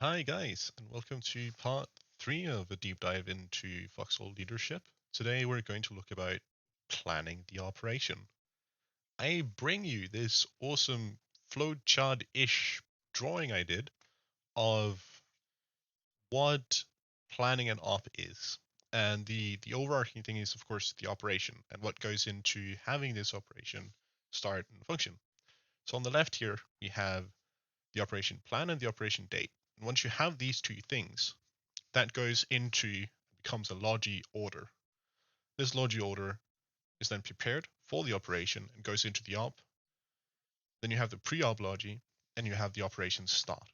Hi guys, and welcome to part 3 of a deep dive into Foxhole leadership. Today we're going to look about planning the operation. I bring you this awesome flowchart-ish drawing I did of what planning an op is. And the overarching thing is, of course, the operation and what goes into having this operation start and function. So on the left here, we have the operation plan and the operation date. And once you have these two things, that goes into becomes a logi order. This logi order is then prepared for the operation and goes into the op. Then you have the pre-op logi and you have the operation start.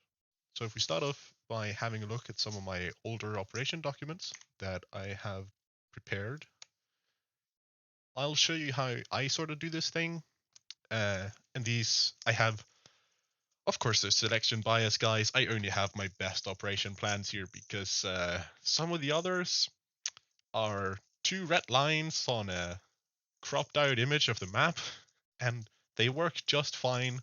So if we start off by having a look at some of my older operation documents that I have prepared, I'll show you how I sort of do this thing. And these I have, of course, there's selection bias, guys. I only have my best operation plans here because some of the others are two red lines on a cropped out image of the map, and they work just fine.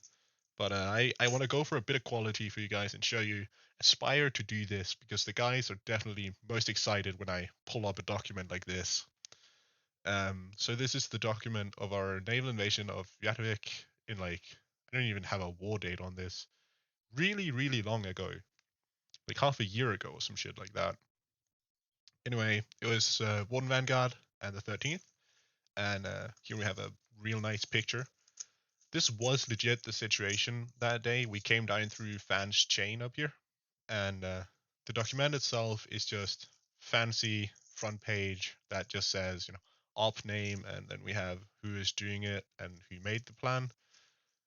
But I want to go for a bit of quality for you guys and show you aspire to do this because the guys are definitely most excited when I pull up a document like this. So this is the document of our naval invasion of Yatavik in I don't even have a war date on this. Really, really long ago, like half a year ago or some shit like that. Anyway, it was Warden Vanguard and the 13th. And here we have a real nice picture. This was legit the situation that day. We came down through Fan's chain up here, and the document itself is just fancy front page that just says, op name, and then we have who is doing it and who made the plan.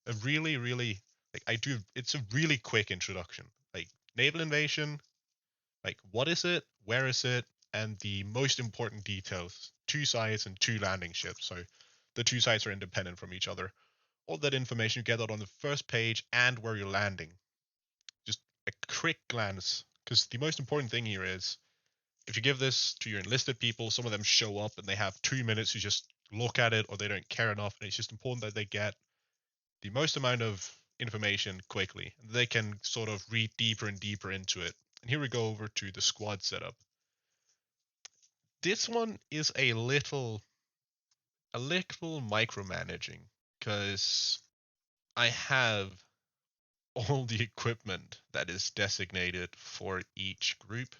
A really, really it's a really quick introduction. Like naval invasion, like what is it, where is it, and the most important details: two sites and two landing ships. So the two sites are independent from each other. All that information you get out on the first page and where you're landing. Just a quick glance, because the most important thing here is if you give this to your enlisted people, some of them show up and they have 2 minutes to just look at it, or they don't care enough, and it's just important that they get the most amount of information quickly. They can sort of read deeper and deeper into it. And here we go over to the squad setup. This one is a little micromanaging because I have all the equipment that is designated for each group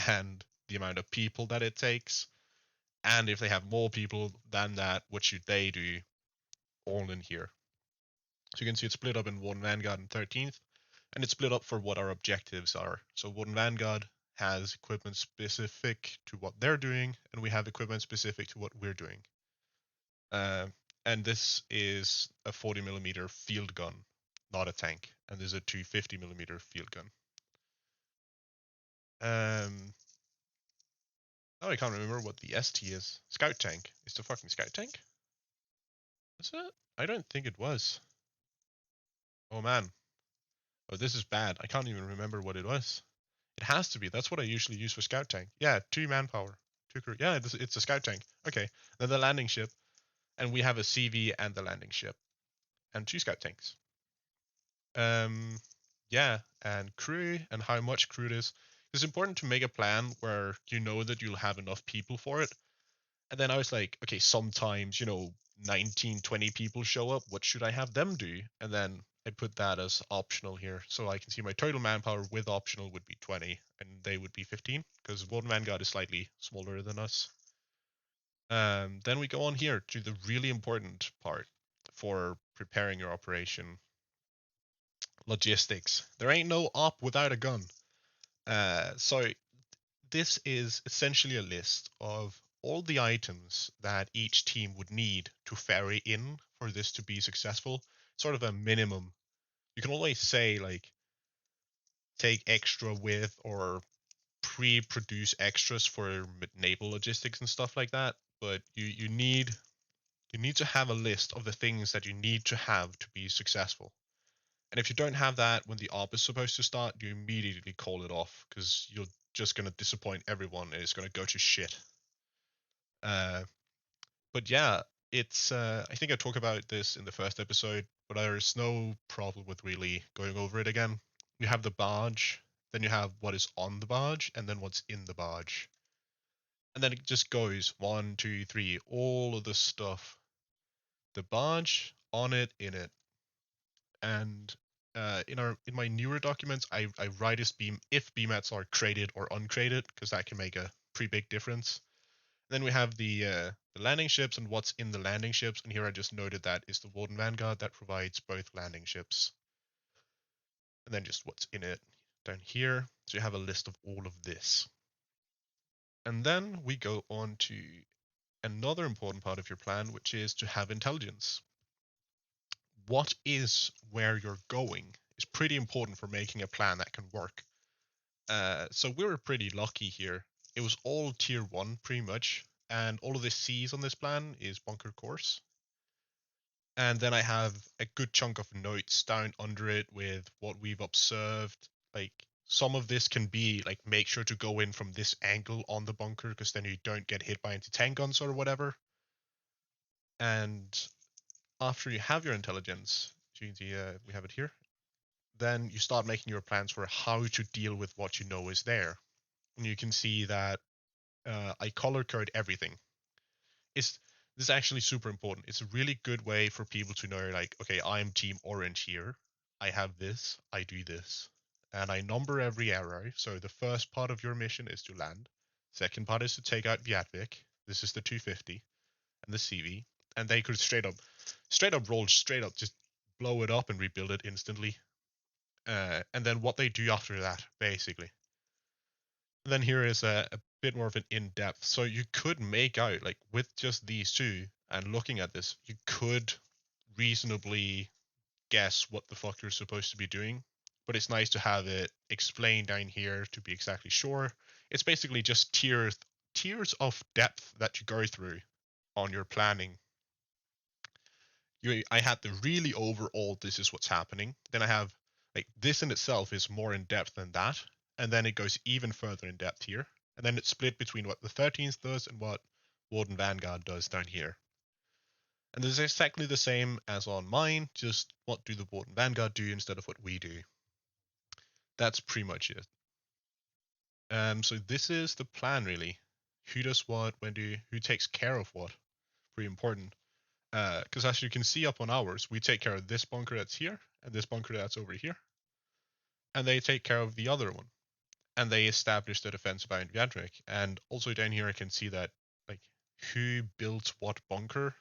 and the amount of people that it takes. And if they have more people than that, what should they do all in here? So you can see it's split up in Warden Vanguard and 13th, and it's split up for what our objectives are. So Warden Vanguard has equipment specific to what they're doing, and we have equipment specific to what we're doing. Uh, and this is a 40 millimeter field gun, not a tank, and there's a 250 millimeter field gun. Oh, I can't remember what the ST is. Scout tank. It's the fucking scout tank? Is it? I don't think it was. Oh man. Oh, this is bad. I can't even remember what it was. It has to be. That's what I usually use for scout tank. Yeah, 2 manpower. 2 crew. Yeah, it's a scout tank. Okay. Then the landing ship. And we have a CV and the landing ship. And 2 scout tanks. Yeah, and crew and how much crew it is. It's important to make a plan where you know that you'll have enough people for it. And then I was like, okay, sometimes, 19, 20 people show up. What should I have them do? And then I put that as optional here. So I can see my total manpower with optional would be 20 and they would be 15 because Warden Vanguard is slightly smaller than us. Then we go on here to the really important part for preparing your operation: logistics. There ain't no op without a gun. So this is essentially a list of all the items that each team would need to ferry in for this to be successful. Sort of a minimum. You can always say like take extra with or pre-produce extras for naval logistics and stuff like that, but you need to have a list of the things that you need to have to be successful. And if you don't have that when the op is supposed to start, you immediately call it off because you're just going to disappoint everyone and it's going to go to shit. But yeah, it's. I think I talked about this in the first episode, but there's no problem with really going over it again. You have the barge, Then you have what is on the barge, and then what's in the barge. And then it just goes 1, 2, 3, all of the stuff. The barge, on it, in it. And in my newer documents, I write if BMATs are created or uncreated, because that can make a pretty big difference. Then we have the landing ships and what's in the landing ships, and here I just noted that is the Warden Vanguard that provides both landing ships. And then just what's in it down here. So you have a list of all of this. And then we go on to another important part of your plan, which is to have intelligence. What is where you're going is pretty important for making a plan that can work. So we were pretty lucky here. It was all tier 1 pretty much, and all of the C's on this plan is bunker course. And then I have a good chunk of notes down under it with what we've observed. Like some of this can be like make sure to go in from this angle on the bunker because then you don't get hit by anti-tank guns or whatever. And after you have your intelligence, we have it here, then you start making your plans for how to deal with what you know is there. And you can see that I color code everything. This is actually super important. It's a really good way for people to know, like, okay, I'm team orange here. I have this, I do this. And I number every arrow. So the first part of your mission is to land. Second part is to take out Vyatvik. This is the 250 and the CV. And they could straight up roll straight up, just blow it up and rebuild it instantly. And then what they do after that, basically. And then here is a bit more of an in-depth. So you could make out, like, with just these two and looking at this, you could reasonably guess what the fuck you're supposed to be doing. But it's nice to have it explained down here to be exactly sure. It's basically just tiers of depth that you go through on your planning. I had the really overall, this is what's happening. Then I have, like, this in itself is more in depth than that. And then it goes even further in depth here. And then it's split between what the 13th does and what Warden Vanguard does down here. And this is exactly the same as on mine, just what do the Warden Vanguard do instead of what we do. That's pretty much it. So this is the plan, really. Who does what, who takes care of what. Pretty important. Because as you can see up on ours, we take care of this bunker that's here, and this bunker that's over here. And they take care of the other one. And they establish the defense behind Vyatvik. And also down here I can see that, like, who built what bunker.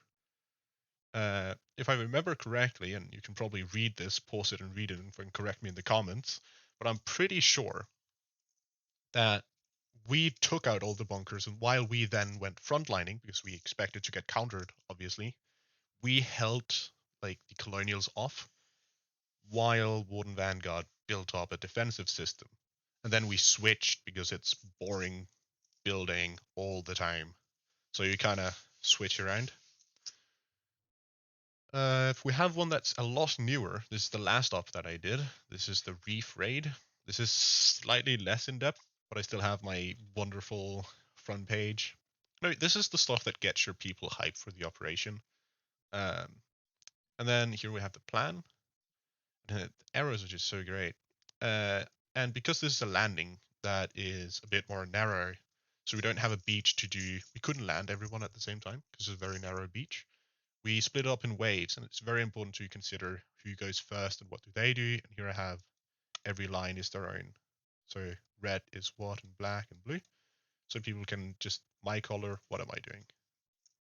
If I remember correctly, and you can probably read this, pause it and read it and correct me in the comments, but I'm pretty sure that we took out all the bunkers, and while we then went frontlining, because we expected to get countered, obviously, we held, like, the colonials off while Warden Vanguard built up a defensive system. And then we switched because it's boring building all the time. So you kind of switch around. If we have one that's a lot newer, this is the last op that I did. This is the Reef Raid. This is slightly less in depth, but I still have my wonderful front page. No, this is the stuff that gets your people hyped for the operation. Um, and then here we have the plan. The arrows, which is so great. And because this is a landing that is a bit more narrow, so we don't have a beach to do. We couldn't land everyone at the same time because it's a very narrow beach. We split it up in waves, and it's very important to consider who goes first and what do they do. And here I have every line is their own. So red is what, and black and blue. So people can just, my color, what am I doing?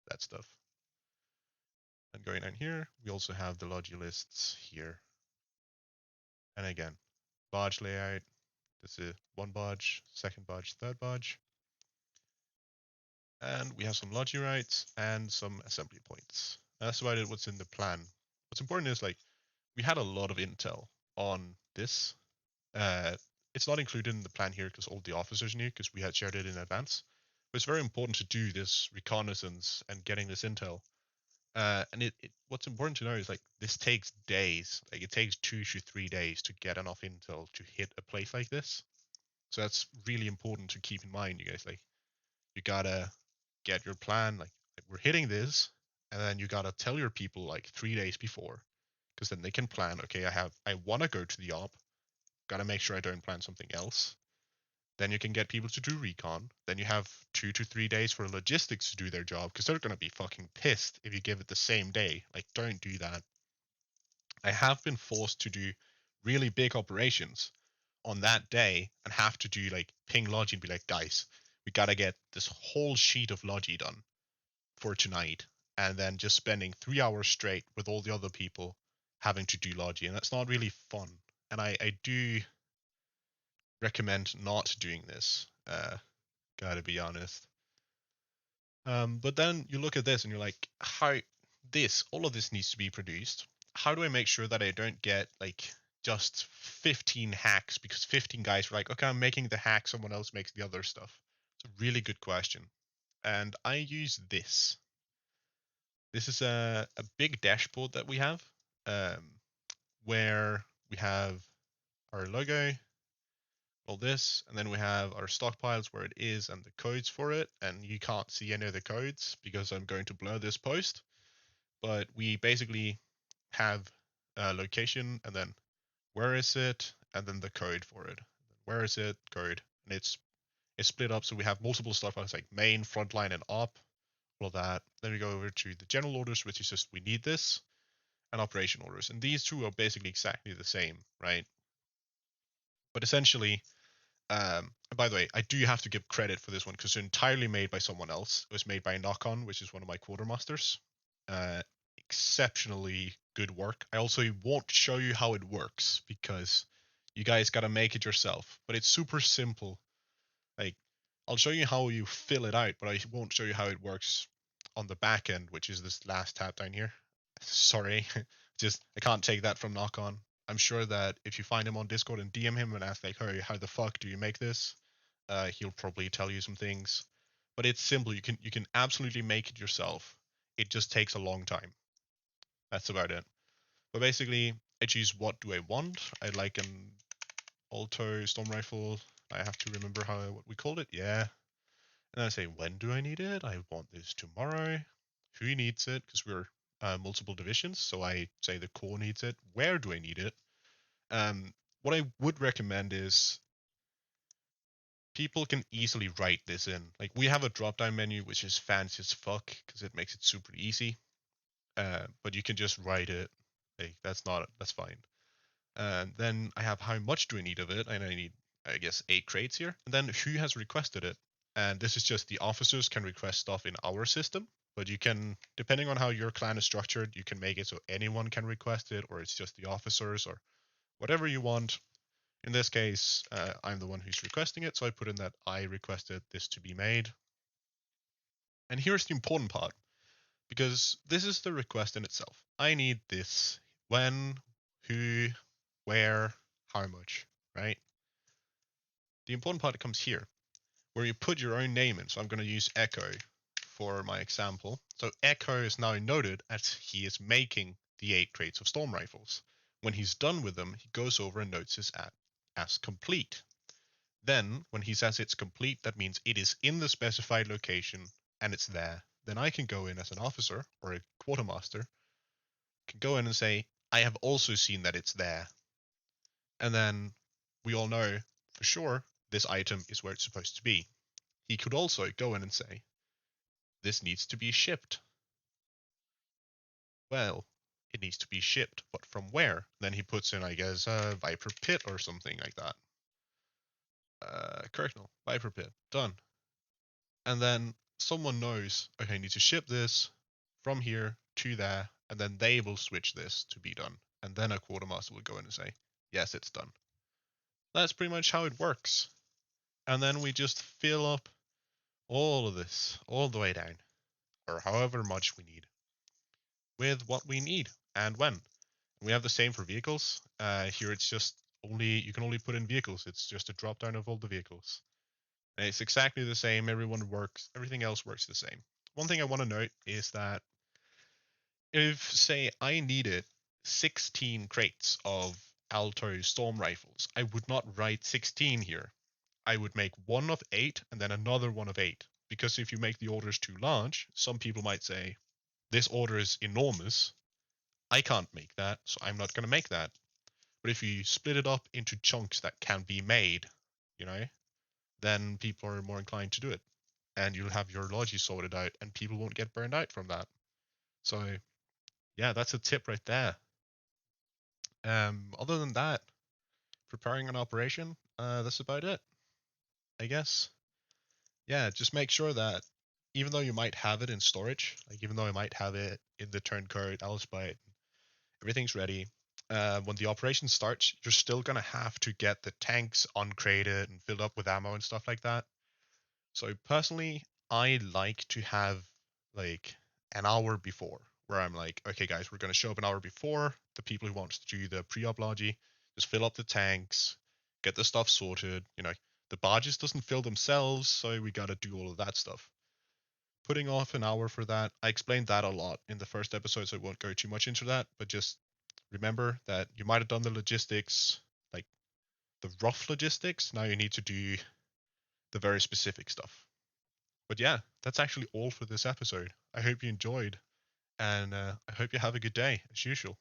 That stuff. And going down here, we also have the logi lists here. And again, barge layout. This is one barge, second barge, third barge. And we have some logi rights and some assembly points. That's about it, what's in the plan. What's important is, like, we had a lot of intel on this. It's not included in the plan here because all the officers knew, because we had shared it in advance. But it's very important to do this reconnaissance and getting this intel. And what's important to know is, like, this takes days. Like, it takes 2 to 3 days to get enough intel to hit a place like this. So that's really important to keep in mind, you guys. Like, you gotta get your plan, like we're hitting this, and then you gotta tell your people like 3 days before, because then they can plan. Okay, I want to go to the op. gotta make sure I don't plan something else. Then you can get people to do recon. Then you have 2 to 3 days for logistics to do their job, because they're gonna be fucking pissed if you give it the same day. Like, don't do that. I have been forced to do really big operations on that day and have to do like ping Logi and be like, guys, we gotta get this whole sheet of Logi done for tonight, and then just spending 3 hours straight with all the other people having to do Logi, and that's not really fun. And I do recommend not doing this. Gotta be honest. But then you look at this and you're like, how all of this needs to be produced. How do I make sure that I don't get like just 15 hacks because 15 guys were like, okay, I'm making the hack, someone else makes the other stuff? It's a really good question. And I use this. This is a big dashboard that we have, where we have our logo, all this, and then we have our stockpiles where it is and the codes for it. And you can't see any of the codes because I'm going to blur this post. But we basically have a location and then where is it, and then the code for it. Where is it, code, and it's split up so we have multiple stockpiles like main, frontline, and op, all of that. Then we go over to the general orders, which is just we need this, and operation orders. And these two are basically exactly the same, right? But essentially, by the way, I do have to give credit for this one because it's entirely made by someone else. It was made by Knock-On, which is one of my quartermasters. Exceptionally good work. I also won't show you how it works because you guys got to make it yourself. But it's super simple. Like, I'll show you how you fill it out, but I won't show you how it works on the back end, which is this last tab down here. Sorry, just I can't take that from Knock-On. I'm sure that if you find him on Discord and DM him and ask like, "Hey, how the fuck do you make this?" He'll probably tell you some things. But it's simple. You can absolutely make it yourself. It just takes a long time. That's about it. But basically, I choose what do I want. I like an Alto storm rifle. I have to remember what we called it. Yeah. And I say, when do I need it? I want this tomorrow. Who needs it? Because we're multiple divisions. So I say the core needs it. Where do I need it? What I would recommend is people can easily write this in. Like, we have a drop-down menu, which is fancy as fuck because it makes it super easy. But you can just write it. Like, that's fine. And then I have how much do I need of it, and I need, I guess, 8 crates here. And then who has requested it. And this is just the officers can request stuff in our system, but you can, depending on how your clan is structured, you can make it so anyone can request it, or it's just the officers, or whatever you want. In this case, I'm the one who's requesting it, so I put in that I requested this to be made. And here's the important part, because this is the request in itself. I need this. When, who, where, how much, right? The important part comes here, where you put your own name in. So I'm going to use Echo for my example. So Echo is now noted as he is making the 8 crates of storm rifles. When he's done with them, he goes over and notes this as complete. Then, when he says it's complete, that means it is in the specified location and it's there. Then I can go in as an officer or a quartermaster, can go in and say, I have also seen that it's there. And then we all know for sure this item is where it's supposed to be. He could also go in and say, this needs to be shipped. Well, it needs to be shipped, but from where? Then he puts in, I guess, Viper Pit or something like that. Kirknell, Viper Pit, done. And then someone knows, okay, I need to ship this from here to there, and then they will switch this to be done. And then a quartermaster will go in and say, yes, it's done. That's pretty much how it works. And then we just fill up all of this all the way down, or however much we need, with what we need and when. And we have the same for vehicles. Here it's just you can only put in vehicles. It's just a drop down of all the vehicles. And it's exactly the same. Everything else works the same. One thing I want to note is that if, say, I needed 16 crates of Alto storm rifles, I would not write 16 here. I would make one of 8 and then another one of 8. Because if you make the orders too large, some people might say, this order is enormous. I can't make that, so I'm not going to make that. But if you split it up into chunks that can be made, you know, then people are more inclined to do it. And you'll have your logic sorted out and people won't get burned out from that. So yeah, that's a tip right there. Other than that, preparing an operation, that's about it, I guess. Yeah, just make sure that even though you might have it in storage, like even though you might have it in the turncoat, Allsbyte, everything's ready. When the operation starts, you're still gonna have to get the tanks uncrated and filled up with ammo and stuff like that. So personally, I like to have like an hour before where I'm like, okay, guys, we're gonna show up an hour before. The people who want to do the pre-op logi, just fill up the tanks, get the stuff sorted. You know, the barges doesn't fill themselves, so we gotta do all of that stuff. Putting off an hour for that, I explained that a lot in the first episode, so I won't go too much into that. But just remember that you might have done the logistics, like the rough logistics. Now you need to do the very specific stuff. But yeah, that's actually all for this episode. I hope you enjoyed, and I hope you have a good day as usual.